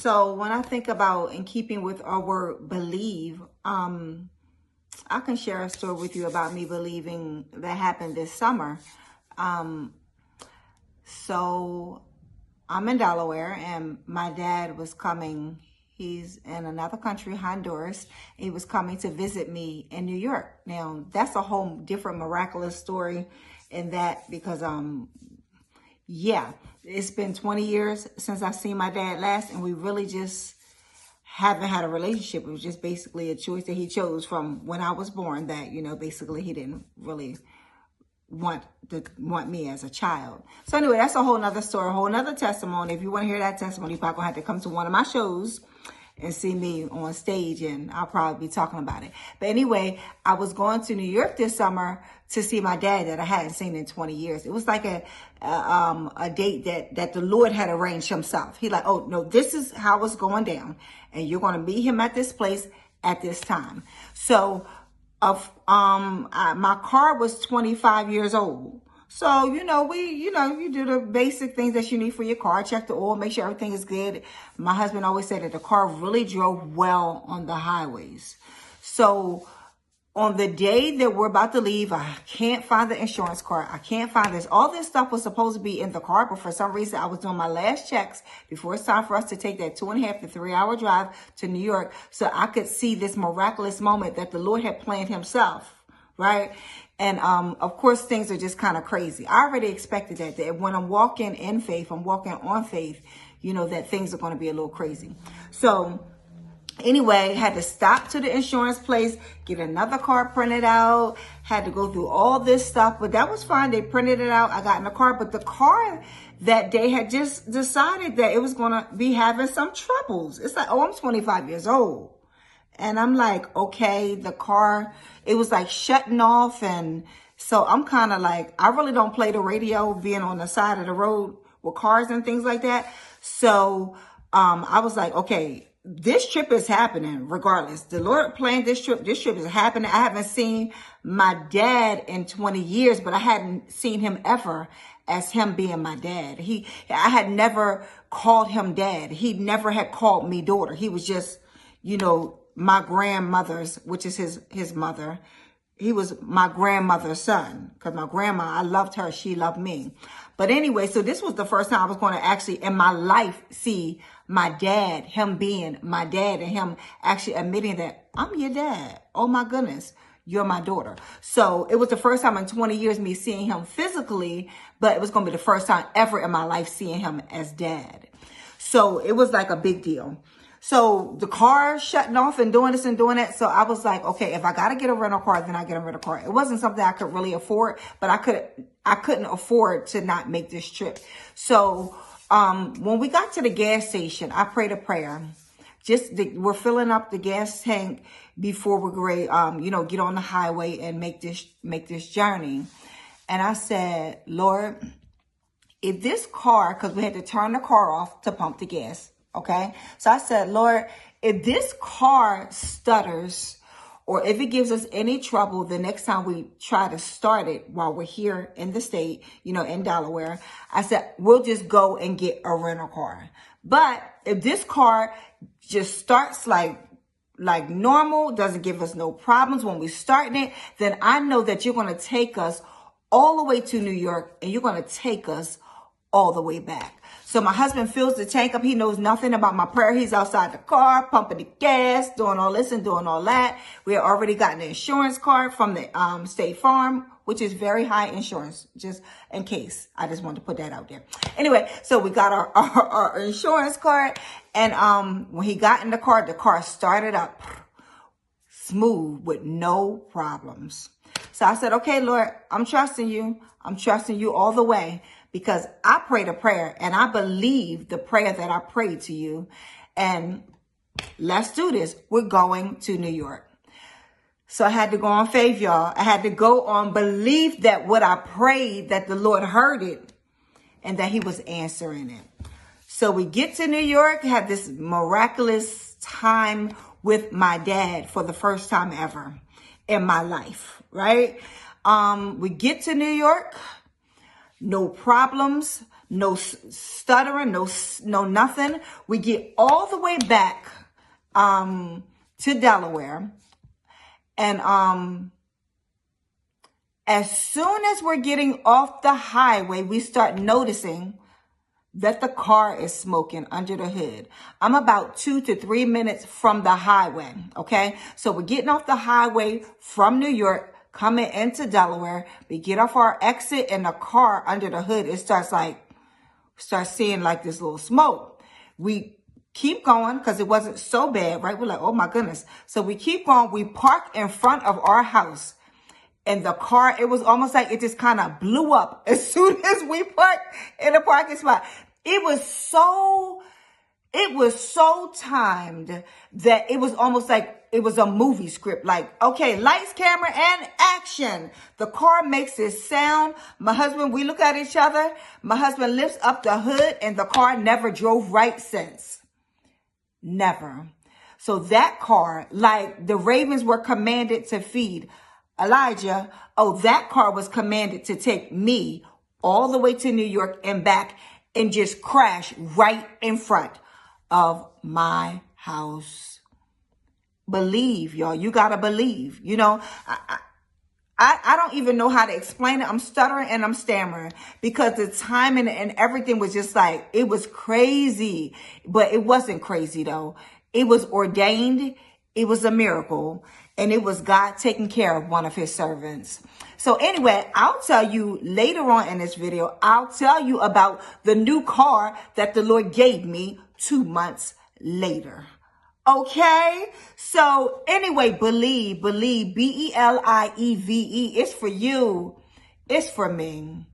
So when I think about in keeping with our word believe, I can share a story with you about me believing that happened this summer. Um, so I'm in Delaware and my dad was coming. He's in another country, Honduras. He was coming to visit me in New York. Now, that's a whole different miraculous story in that because yeah, it's been 20 years since I've seen my dad last, and we really just haven't had a relationship. It was just basically a choice that he chose from when I was born that, basically he didn't really want me as a child. So anyway, that's a whole nother story, a whole nother testimony. If you want to hear that testimony, you're probably gonna have to come to one of my shows and see me on stage, and I'll probably be talking about it. But anyway, I was going to New York this summer to see my dad that I hadn't seen in 20 years. It was like a date that the Lord had arranged himself. He like, oh no, this is how it's going down, and you're going to meet him at this place at this time. So my car was 25 years old. So, you do the basic things that you need for your car. Check the oil, make sure everything is good. My husband always said that the car really drove well on the highways. So on the day that we're about to leave, I can't find the insurance card. I can't find this. All this stuff was supposed to be in the car, but for some reason I was doing my last checks before it's time for us to take that 2.5 to 3 hour drive to New York so I could see this miraculous moment that the Lord had planned himself, right? And of course, things are just kind of crazy. I already expected that when I'm walking in faith, I'm walking on faith, that things are going to be a little crazy. So anyway, had to stop to the insurance place, get another car printed out, had to go through all this stuff, but that was fine. They printed it out. I got in the car, but the car that day had just decided that it was going to be having some troubles. It's like, oh, I'm 25 years old. And I'm like, okay, the car, it was like shutting off. And so I'm kind of like, I really don't play the radio being on the side of the road with cars and things like that. So I was like, okay, this trip is happening regardless. The Lord planned this trip. This trip is happening. I haven't seen my dad in 20 years, but I hadn't seen him ever as him being my dad. I had never called him dad. He never had called me daughter. He was just, my grandmother's, which is his mother. He was my grandmother's son because my grandma, I loved her. She loved me. But anyway, so this was the first time I was going to actually in my life see my dad, him being my dad, and him actually admitting that I'm your dad. Oh my goodness, you're my daughter. So it was the first time in 20 years me seeing him physically, but it was going to be the first time ever in my life seeing him as dad. So it was like a big deal. So the car shutting off and doing this and doing that. So I was like, okay, if I got to get a rental car, then I get a rental car. It wasn't something I could really afford, but I couldn't afford to not make this trip. So when we got to the gas station, I prayed a prayer. We're filling up the gas tank before we're ready, get on the highway and make this journey. And I said, Lord, if this car, because we had to turn the car off to pump the gas. Okay. So I said, Lord, if this car stutters or if it gives us any trouble the next time we try to start it while we're here in the state, in Delaware, I said, we'll just go and get a rental car. But if this car just starts like normal, doesn't give us no problems when we're starting it, then I know that you're going to take us all the way to New York and you're going to take us all the way back. So my husband fills the tank up. He knows nothing about my prayer. He's outside the car, pumping the gas, doing all this and doing all that. We had already gotten the insurance card from the State Farm, which is very high insurance, just in case. I just wanted to put that out there. Anyway, so we got our insurance card. And when he got in the car started up smooth with no problems. So I said, okay, Lord, I'm trusting you. I'm trusting you all the way. Because I prayed a prayer and I believe the prayer that I prayed to you. And let's do this. We're going to New York. So I had to go on faith, y'all. I had to go on belief that what I prayed, that the Lord heard it and that he was answering it. So we get to New York, have this miraculous time with my dad for the first time ever in my life, right? We get to New York. No problems. no stuttering, no nothing. We get all the way back to Delaware, and as soon as we're getting off the highway, we start noticing that the car is smoking under the hood. I'm about 2 to 3 minutes from the highway, okay? So we're getting off the highway from New York, coming into Delaware. We get off our exit, and the car under the hood, it starts seeing like this little smoke. We keep going because it wasn't so bad, right? We're like, oh my goodness. So we keep going. We park in front of our house. And the car, it was almost like it just kind of blew up as soon as we parked in the parking spot. It was so timed that it was almost like it was a movie script. Like, okay, lights, camera, and action. The car makes this sound. My husband, we look at each other. My husband lifts up the hood, and the car never drove right since. Never. So that car, like the ravens were commanded to feed Elijah, that car was commanded to take me all the way to New York and back and just crash right in front of my house. Believe, y'all. You got to believe. You know, I don't even know how to explain it. I'm stuttering and I'm stammering because the timing and everything was just like, it was crazy. But it wasn't crazy, though. It was ordained. It was a miracle. And it was God taking care of one of his servants. So anyway, I'll tell you later on in this video, I'll tell you about the new car that the Lord gave me 2 months later. Okay? So anyway, believe, B-E-L-I-E-V-E. It's for you. It's for me.